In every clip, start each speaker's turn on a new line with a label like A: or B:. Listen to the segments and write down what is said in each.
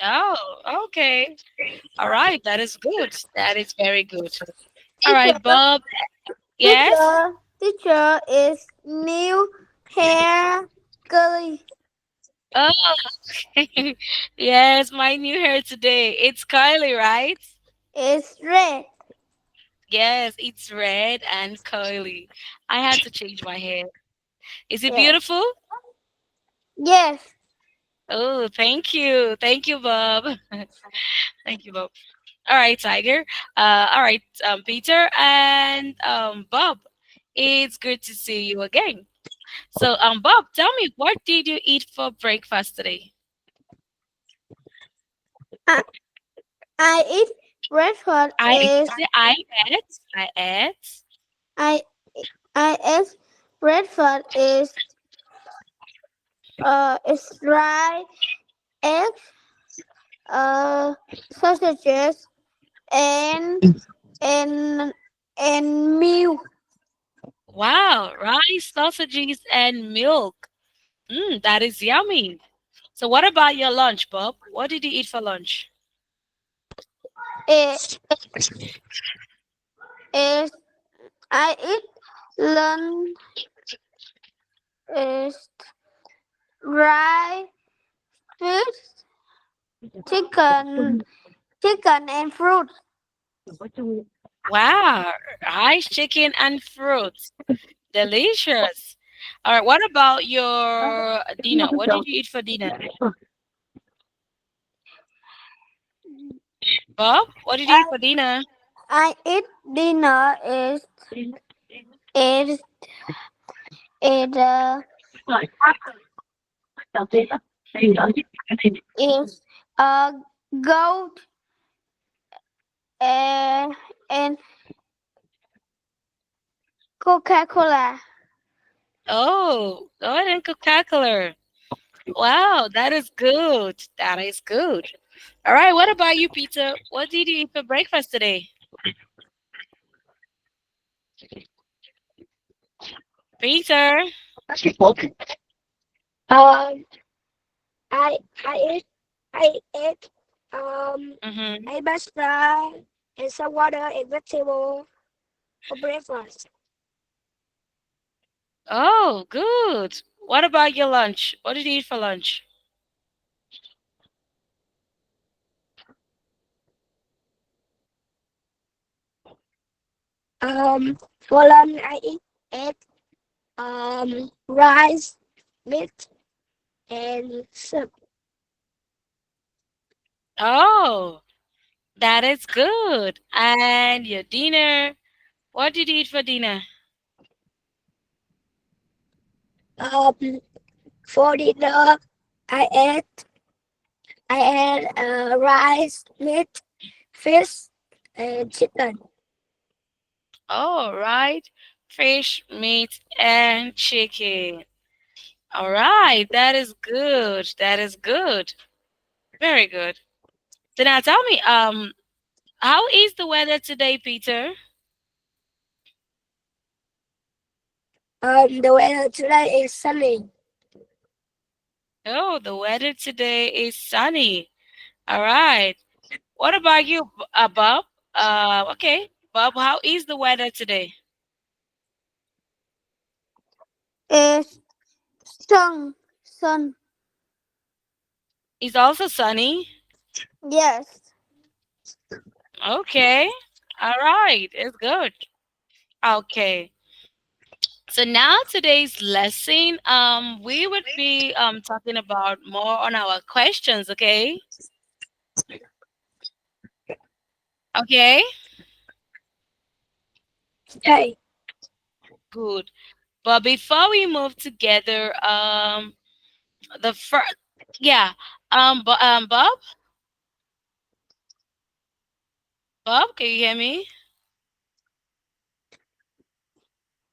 A: Oh, okay. All right, that is good. That is very good. All
B: Teacher,
A: right, Bob. Yes.
B: teacher is new hair curly.
A: Oh, yes, my new hair today. It's Kylie, right?
B: Is red.
A: Yes, it's red and curly. I had to change my hair. Is it
B: Yes.
A: beautiful?
B: Yes.
A: Oh, thank you. Thank you, Bob. Thank you, Bob. All right, Tiger. All right, Peter and Bob. It's good to see you again. So, Bob, tell me, what did you eat for breakfast today?
B: I, I eat breakfast is
A: I ate. I ate.
B: I I ate breakfast is dry eggs, sausages, and and and milk.
A: Wow, rice, sausages, and milk. That is yummy. So, what about your lunch, Bob? What did you eat for lunch?
B: It is I eat lunch is dry fish, chicken, chicken and fruit.
A: Wow, rice, chicken, and fruit. Delicious. All right, what about your dinner? What did you eat for dinner? Bob, what did you eat
B: I
A: for dinner?
B: I eat dinner is is is a goat and and Coca Cola.
A: Oh, God and Coca-Cola. Wow, that is good. That is good. All right, what about you, Peter? What did you eat for breakfast today? Peter.
C: Um, I I ate I ate
A: Mm-hmm.
C: I pasta and some water and vegetable for breakfast.
A: Oh, good. What about your lunch? What did you eat for lunch?
C: For lunch I eat egg, rice, meat, and soup.
A: Oh, that is good. And your dinner? What did you eat for dinner?
C: Um, for dinner I ate rice, meat, fish, and chicken.
A: Oh, right. Fish, meat, and chicken. All right, that is good. That is good. Very good. So now tell me, how is the weather today, Peter?
C: The weather today is sunny.
A: Oh, the weather today is sunny. All right. What about you, Bob? Okay, Bob, how is the weather today?
B: Is sun.
A: It's also sunny.
B: Yes.
A: Okay. All right. It's good. Okay. So now today's lesson, we would be talking about more on our questions, okay? Okay,
C: Okay.
A: good. But before we move together, the first, yeah, Bob, Bob, can you hear me?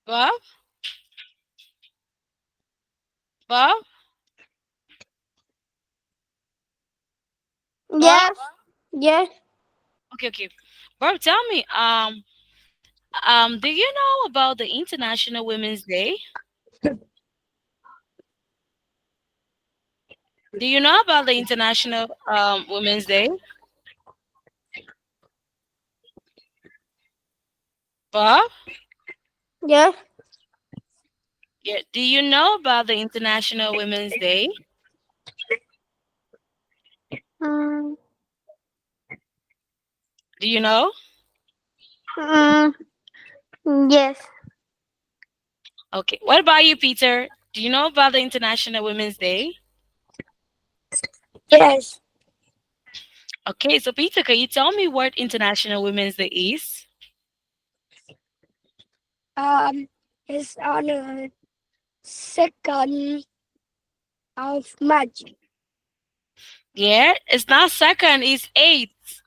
A: Bob, Bob, Bob.
B: Yes. Yes.
A: Okay, okay. Bob, tell me, do you know about the International Women's Day? Do you know about the International Women's Day? Bob?
B: Yes.
A: Yeah. Do you know about the International Women's Day?
B: Mm,
A: Do you know?
B: mm, yes.
A: Okay. What about you, Peter? Do you know about the International Women's Day?
C: Yes.
A: Okay, so Peter, can you tell me what International Women's Day is?
C: Um, it's on the 2nd of March.
A: Yeah, it's not second, it's eighth.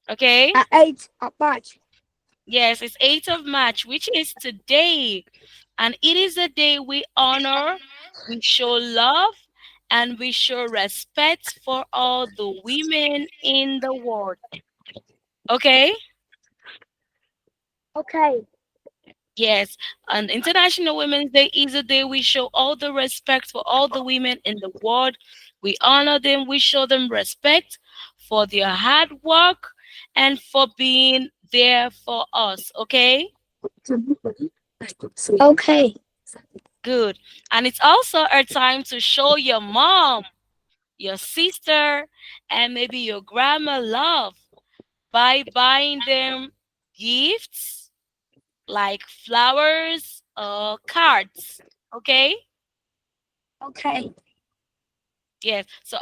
A: Okay?
C: 8th of March.
A: Yes, it's 8th of March, which is today. And it is a day we honor, we show love, and we show respect for all the women in the world. Okay?
C: Okay.
A: Yes, on International Women's Day is a day we show all the respect for all the women in the world. We honor them, we show them respect for their hard work and for being there for us. Okay?
C: Okay.
A: Good. And it's also a time to show your mom, your sister, and maybe your grandma love by buying them gifts like flowers or cards. Okay?
C: Okay.
A: Yes. So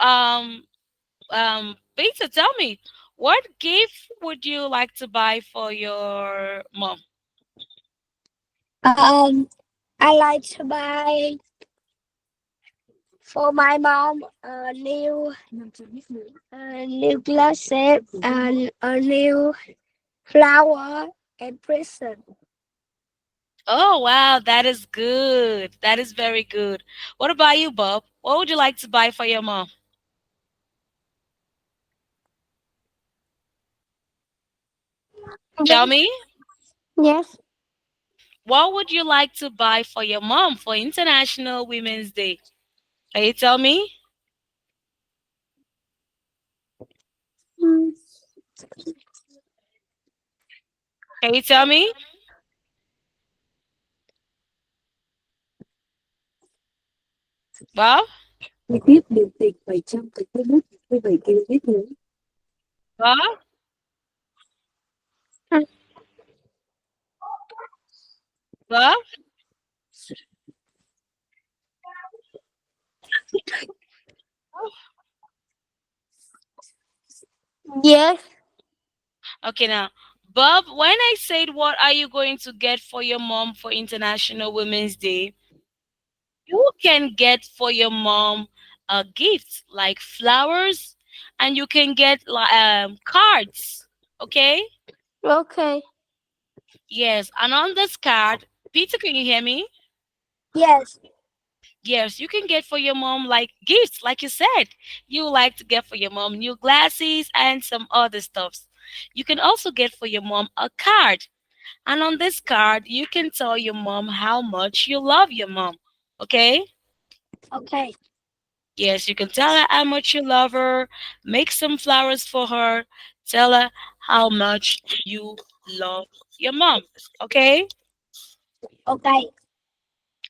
A: Peter, tell me, what gift would you like to buy for your mom?
C: Um, I like to buy for my mom new glasses and a new flower and present.
A: Oh wow, that is good. That is very good. What about you, Bob? What would you like to buy for your mom? Tell
B: Yes.
A: me,
B: Yes.
A: what would you like to buy for your mom for International Women's Day? Can you tell me?
B: Mm,
A: Can you tell me? Bob?
D: Liên tiếp điều chỉnh 771,7 km hướng.
A: Bob? Bob?
B: yes.
A: Okay, now, Bob, when I said what are you going to get for your mom for International Women's Day, you can get for your mom a gift like flowers, and you can get cards. Okay?
B: Okay.
A: Yes, and on this card, Peter, can you hear me?
C: Yes.
A: Yes, you can get for your mom like gifts, like you said. You like to get for your mom new glasses and some other stuffs. You can also get for your mom a card. And on this card, you can tell your mom how much you love your mom. Okay?
C: Okay.
A: Yes, you can tell her how much you love her, make some flowers for her, tell her how much you love your mom. Okay?
C: Okay.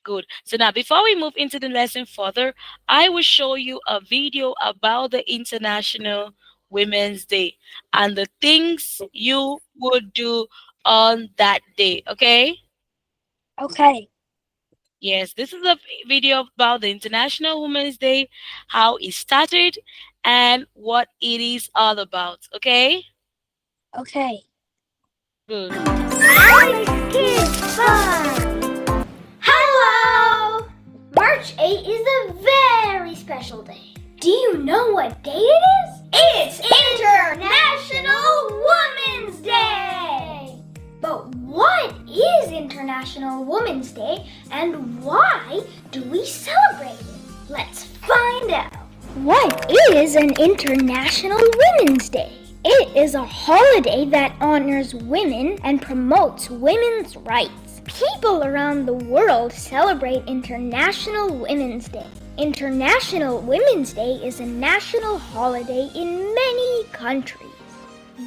A: Good. So now, before we move into the lesson further, I will show you a video about the International Women's Day and the things you would do on that day. Okay?
C: Okay.
A: Yes, this is a video about the International Women's Day, how it started, and what it is all about. Okay?
C: Okay.
A: Good.
E: Alex Kids Fun! Hello! March 8th is a very special day. Do you know what day it is? It's International Women's Day! But what is International Women's Day and why do we celebrate it? Let's find out. What is an International Women's Day? It is a holiday that honors women and promotes women's rights. People around the world celebrate International Women's Day. International Women's Day is a national holiday in many countries.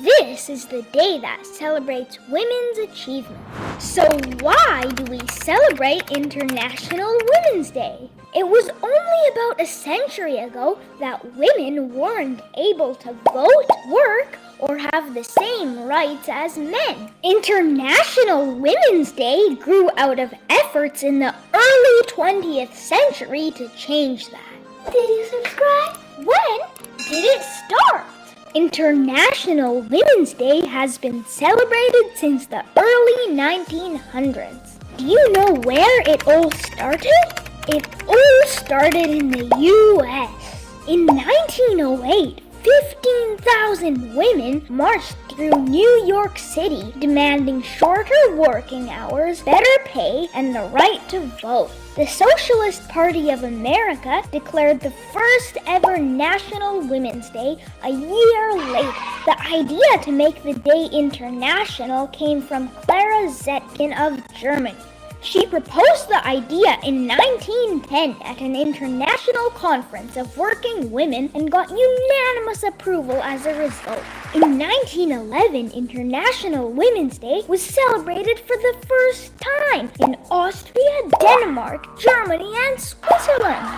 E: This is the day that celebrates women's achievement. So why do we celebrate International Women's Day? It was only about a century ago that women weren't able to vote, work, or have the same rights as men. International Women's Day grew out of efforts in the early 20th century to change that. Did you subscribe? When did it start? International Women's Day has been celebrated since the early 1900s. Do you know where it all started? It all started in the U.S. In 1908, 15,000 women marched through New York City demanding shorter working hours, better pay, and the right to vote. The Socialist Party of America declared the first ever National Women's Day a year later. The idea to make the day international came from Clara Zetkin of Germany. She proposed the idea in 1910 at an international conference of working women and got unanimous approval as a result. In 1911, International Women's Day was celebrated for the first time in Austria, Denmark, Germany, and Switzerland.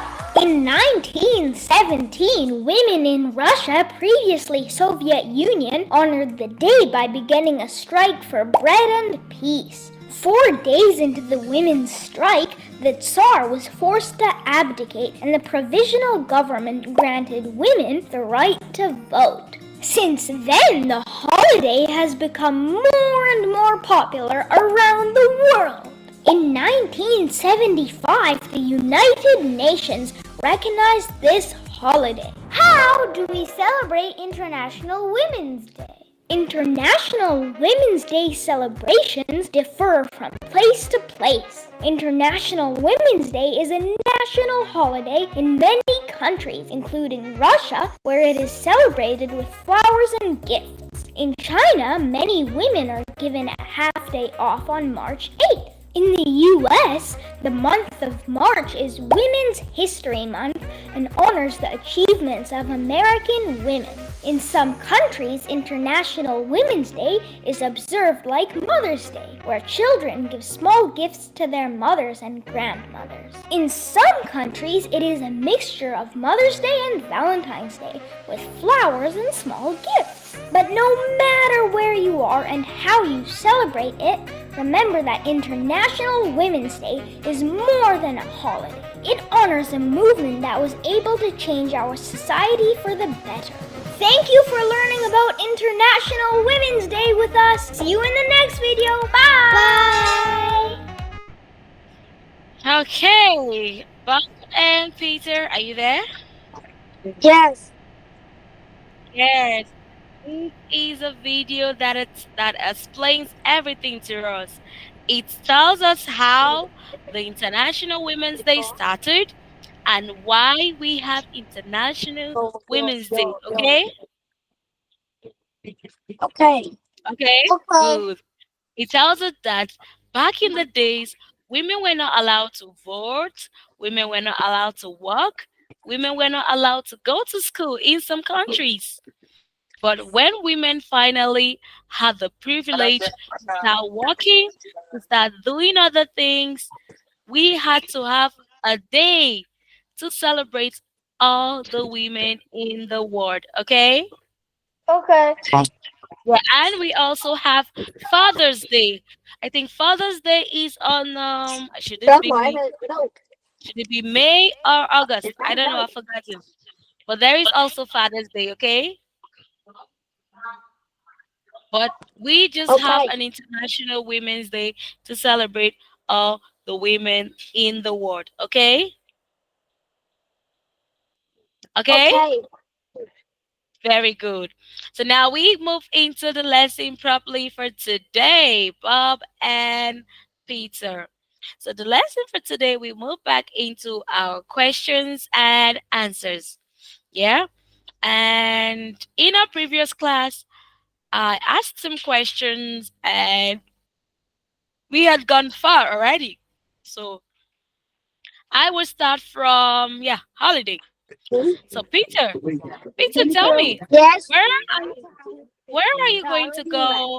E: In 1917, women in Russia, previously Soviet Union, honored the day by beginning a strike for bread and peace. 4 days into the women's strike, the Tsar was forced to abdicate and the provisional government granted women the right to vote. Since then, the holiday has become more and more popular around the world. In 1975, the United Nations recognized this holiday. How do we celebrate International Women's Day? International Women's Day celebrations differ from place to place. International Women's Day is a national holiday in many countries, including Russia, where it is celebrated with flowers and gifts. In China, many women are given a half day off on March 8th. In the U.S., the month of March is Women's History Month and honors the achievements of American women. In some countries, International Women's Day is observed like Mother's Day, where children give small gifts to their mothers and grandmothers. In some countries, it is a mixture of Mother's Day and Valentine's Day, with flowers and small gifts. But no matter where you are and how you celebrate it, remember that International Women's Day is more than a holiday. It honors a movement that was able to change our society for the better. Thank you for learning about International Women's Day with us. See you in the next video. Bye!
A: Okay, Bob and Peter, are you there?
C: Yes.
A: Yes. This is a video that explains everything to us. It tells us how the International Women's Day started and why we have International Women's Day. Okay?
C: Okay.
A: Okay?
B: Okay.
A: Good. It tells us that back in the days, women were not allowed to vote, women were not allowed to work, women were not allowed to go to school in some countries. But when women finally had the privilege to start working, to start doing other things, we had to have a day to celebrate all the women in the world. Okay?
B: Okay.
A: Yeah, and we also have Father's Day. I think Father's Day is on should it be May or August? I don't know, I forgot it. But there is also Father's Day, okay? But we just have
C: Okay.
A: an International Women's Day to celebrate all the women in the world, okay? Okay?
C: Okay.
A: Very good. So now we move into the lesson properly for today, Bob and Peter. So the lesson for today, we move back into our questions and answers. Yeah? And in our previous class, I asked some questions and we had gone far already. So I will start from holiday. So Peter, tell me
C: Yes.
A: where are you, where are you going to go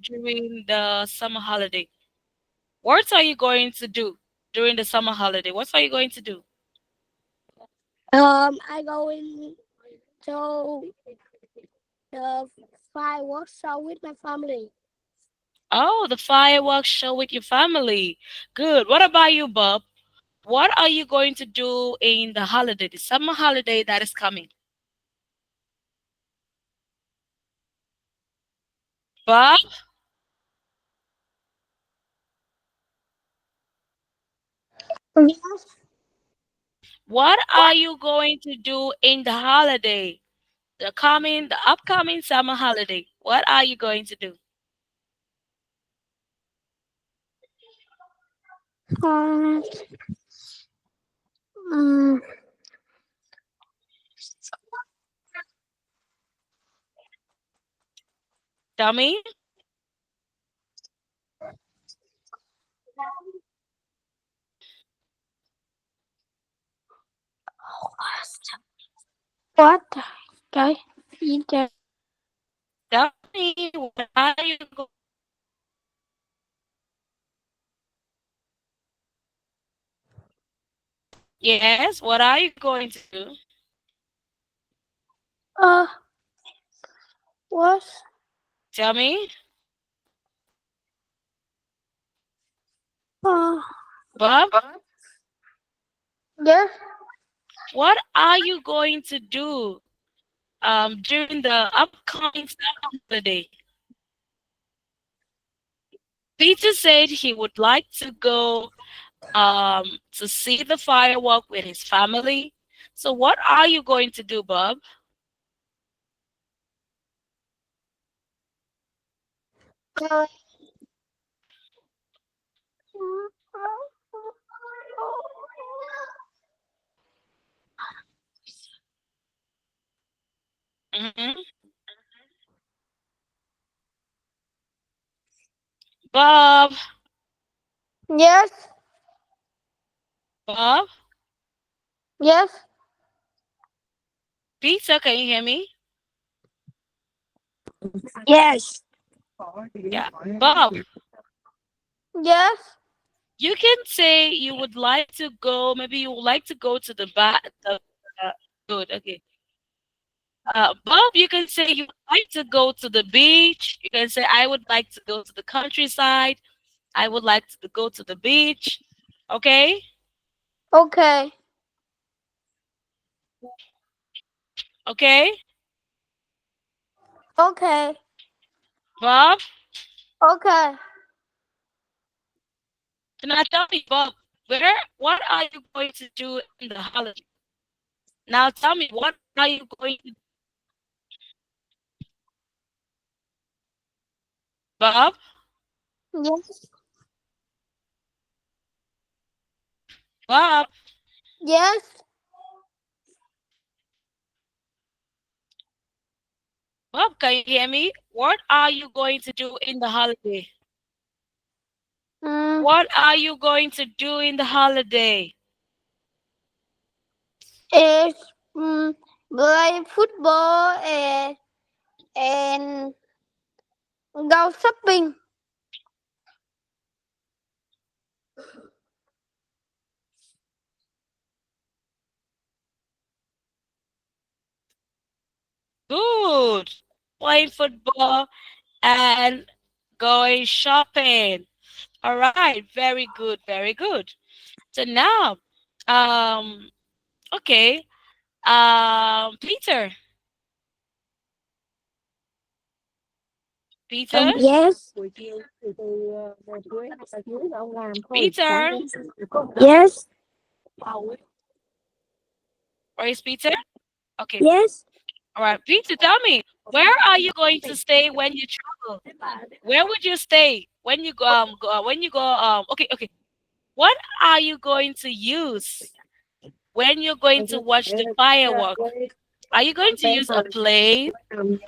A: during the summer holiday? What are you going to do during the summer holiday? What are you going to do?
C: I going to the fireworks show with my family.
A: Oh, the fireworks show with your family. Good. What about you, Bob? What are you going to do in the holiday, the summer holiday that is coming? Bob,
B: Yes.
A: what are you going to do in the holiday? The upcoming summer holiday. What are you going to do?
B: Um, mm,
A: Tell me.
B: what? Okay. Teacher.
A: Tell me what are you Yes, what are you going to do?
B: Uh, what?
A: Tell me.
B: Uh,
A: Bob,
B: yes.
A: what are you going to do during the upcoming summer holiday? Peter said he would like to go to see the firework with his family. So what are you going to do, Bob?
B: Uh,
A: Hmm. Bob,
B: yes.
A: Bob,
B: Yes.
A: Peter, can you hear me?
C: Yes.
A: Yeah, Bob,
B: Yes.
A: you can say you would like to go. Maybe you would like to go to the back. Good, okay. Bob, you can say you would like to go to the beach. You can say I would like to go to the countryside. I would like to go to the beach. Okay,
B: Okay.
A: okay,
B: Okay.
A: Bob.
B: Okay.
A: Now tell me, Bob, what are you going to do in the holiday? Now tell me, what are you going to do, Bob?
B: Yes.
A: Bob,
B: Yes.
A: Bob, can you hear me? What are you going to do in the holiday?
B: Mm,
A: What are you going to do in the holiday?
B: is play football and go shopping.
A: Good. Playing football and going shopping. All right, very good, very good. So now, um, okay, Peter, Peter,
C: Yes.
A: Peter,
C: Yes.
A: where is Peter? Okay,
C: Yes.
A: all right, Peter, tell me, where are you going to stay when you travel? Where would you stay when you okay, okay. What are you going to use when you're going to watch the firework? Are you going to use a plane?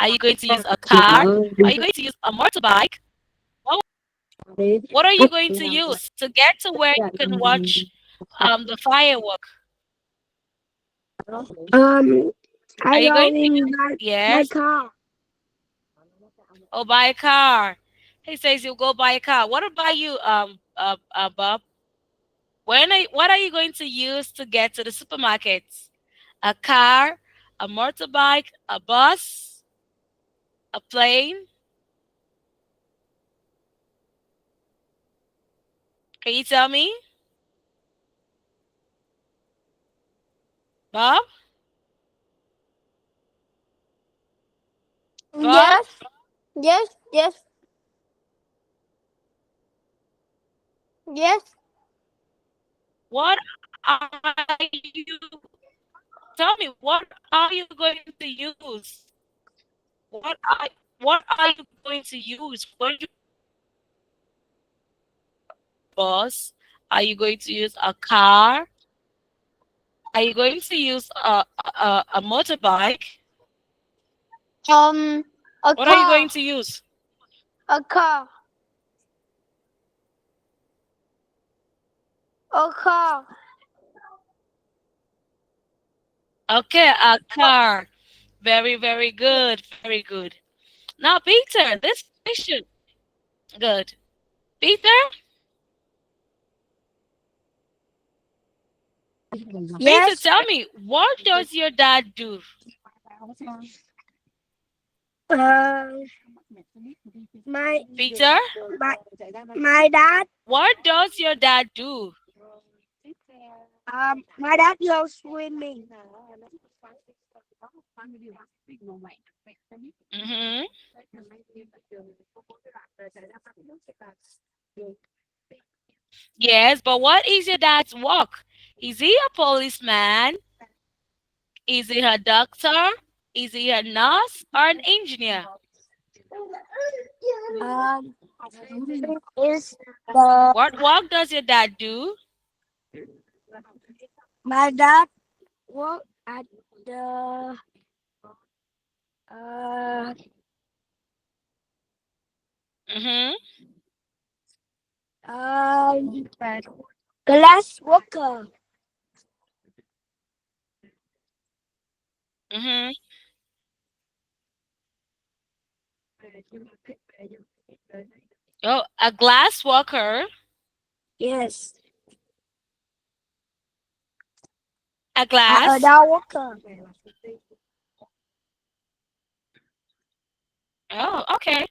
A: Are you going to use a car? Are you going to use a motorbike? What, what are you going to use to get to where you can watch the firework?
C: Um,
A: Are
C: I
A: you
C: go
A: going to
C: in
A: use?
C: my
A: Yes.
C: car.
A: Or buy a car? He says you'll go buy a car. What about you, Bob? What are you going to use to get to the supermarket? A car, a motorbike, a bus, a plane? Can you tell me, Bob? Bob,
B: Yes. Yes. Yes. Yes.
A: what are you? Tell me, what are you going to use? What are what are you going to use when you bus? Are you going to use a car? Are you going to use a motorbike?
B: Um. A
A: What are you going
B: car.
A: to use?
B: A car. A car.
A: Okay, a car. Very, very good. Very good. Now, Peter, this question. Good. Peter, Peter,
C: Yes.
A: tell me, what does your dad do?
C: Uh, my
A: Peter,
C: my my dad.
A: what does your dad do?
C: My dad goes swimming.
A: Mm-hmm. Yes, but what is your dad's work? Is he a policeman? Is he a doctor? Is he a nurse or an engineer?
C: Um, is the
A: What work does your dad do?
C: my dad work at the uh
A: Mm-hmm.
C: um glass worker.
A: Mm-hmm. Oh, a glass worker.
C: Yes,
A: A
C: a
A: glass.
C: dog worker.
A: Oh, okay.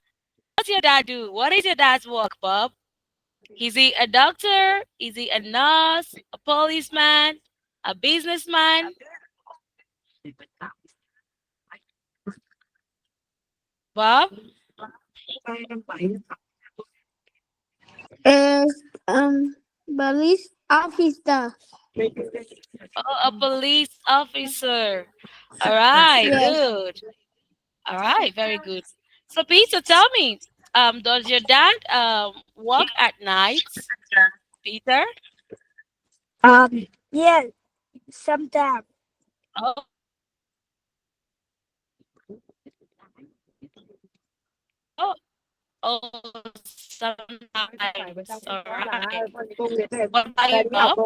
A: What's your dad do? What is your dad's work, Bob? Is he a doctor? Is he a nurse? A policeman? A businessman? Bob?
B: Is police officer.
A: Oh, a police officer. All right,
B: Yes.
A: good. All right, very good. So, Peter, tell me, does your dad work at night? Peter?
C: Yeah, sometimes.
A: Oh, oh, oh, sometimes. All right. What about you, Bob?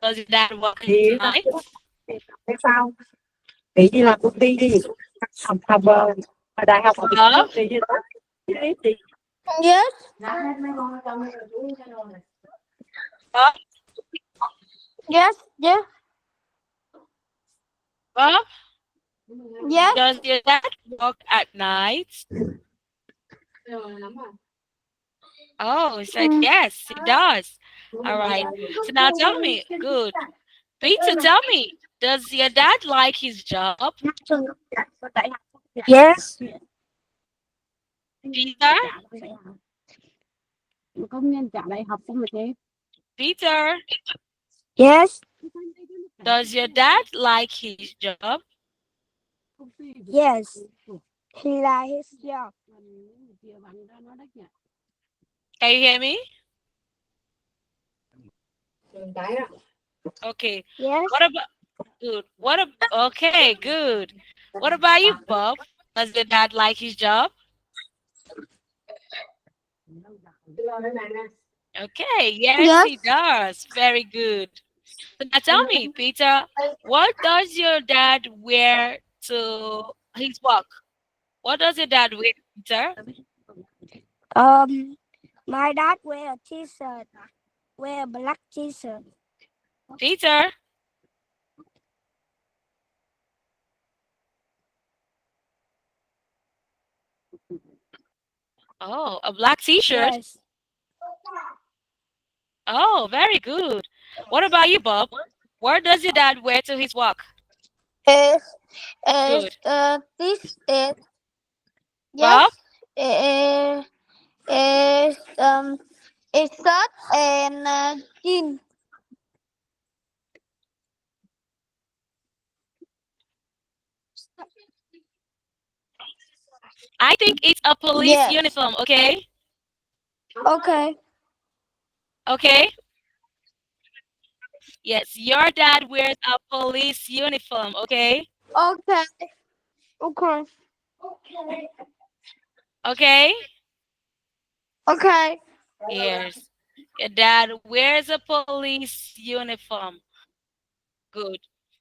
A: Does your dad work at night? Bob?
B: Yes.
A: Bob?
B: Yes. Yes.
A: Bob?
B: Yes.
A: Does your dad work at night? Oh, he said
B: Mm.
A: yes, he does. All right. So now tell me, good. Peter, tell me, does your dad like his job?
C: Yes.
A: Peter? Peter,
C: Yes.
A: does your dad like his job?
C: Yes. He likes his job.
A: Can you hear me? Okay.
C: Yes.
A: What about good? Okay, good. What about you, Bob? Does your dad like his job? Okay, yes,
B: Yes.
A: he does. Very good. So now tell me, Peter, what does your dad wear to his work? What does your dad wear, Peter?
C: Um, my dad wear a t-shirt, wear a black t-shirt.
A: Peter? Oh, a black t-shirt.
C: Yes.
A: Oh, very good. What about you, Bob? What does your dad wear to his work?
B: Is
A: Good.
B: this is yes.
A: Bob?
B: Is is shirt and jeans.
A: I think it's a police
B: Yes.
A: uniform, okay?
B: Okay.
A: Okay? Yes, your dad wears a police uniform, okay?
B: Okay. Okay.
A: Okay?
B: Okay.
A: Yes. Your dad wears a police uniform. Good.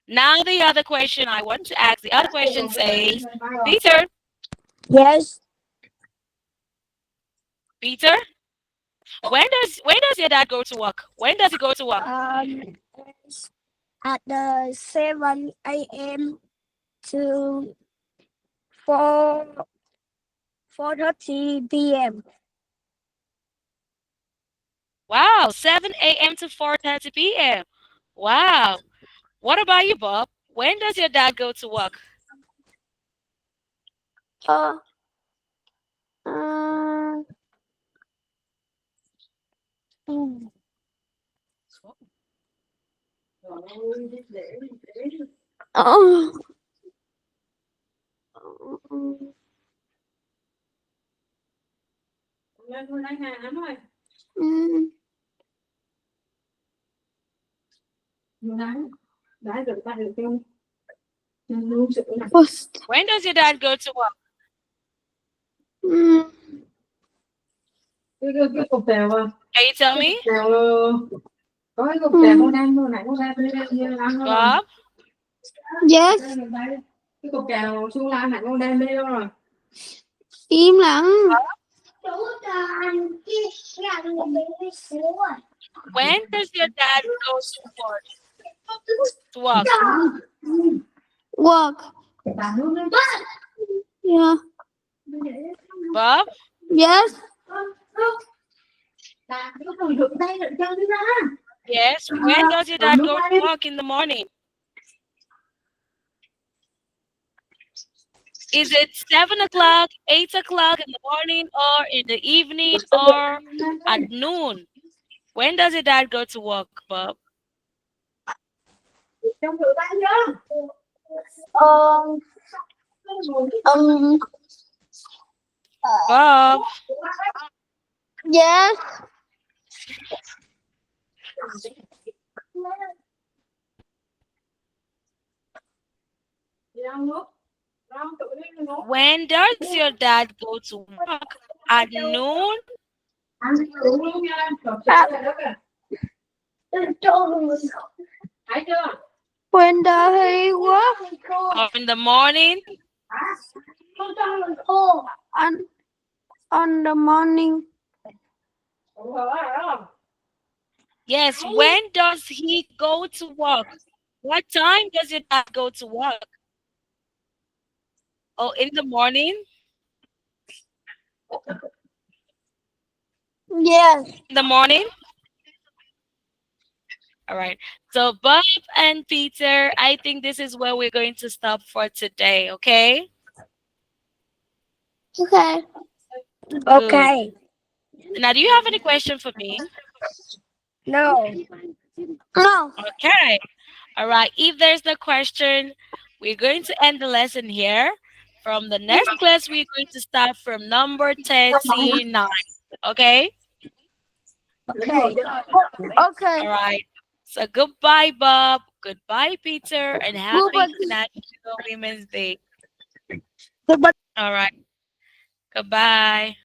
A: Now the other question I want to ask, the other question says, Peter,
C: Yes.
A: Peter, when does your dad go to work? When does he go to work?
C: It's at the 7 a.m. to 4:30 p.m.
A: Wow, 7 a.m. to 4:30 p.m. Wow. What about you, Bob? When does your dad go to work?
B: Uh. Um. mm, Oh. mm, mm, First.
A: When does your dad go to work?
B: Mm,
D: cái cục tèo à?
A: Can you tell me?
D: Tèo có cái cục tèo con đang mua này con ra bên đây ăn đâu rồi?
A: Bob?
B: Yes.
D: Cái cục tèo xuống la này con đem đi đâu rồi?
B: Im lặng.
A: When does your dad go to work? To work?
B: Work. Yeah.
A: Bob?
B: Yes.
A: Yes. When does your dad go to work in the morning? Is it 7 o'clock, 8 o'clock in the morning, or in the evening, or at noon? When does your dad go to work, Bob?
B: Um. Um.
A: Bob?
B: Yes.
A: When does your dad go to work? At noon,
D: Ăn uống luôn nha em. Cọp
B: À.
D: sữa đó kìa. Thấy chưa?
B: When does he work?
A: or in the morning?
B: On the morning.
A: Yes. When does he go to work? What time does your dad go to work? Oh, in the morning?
B: Yes.
A: In the morning? All right. So, Bob and Peter, I think this is where we're going to stop for today, okay?
B: Okay.
A: Good.
C: Okay.
A: Now, do you have any question for me?
C: No.
B: No.
A: Okay. All right. If there's no question, we're going to end the lesson here. From the next class, we're going to start from number 39. Okay?
C: Okay.
B: Okay.
A: All right. So goodbye, Bob. Goodbye, Peter, and happy
B: Goodbye.
A: International Women's Day.
C: Goodbye.
A: All right. Goodbye.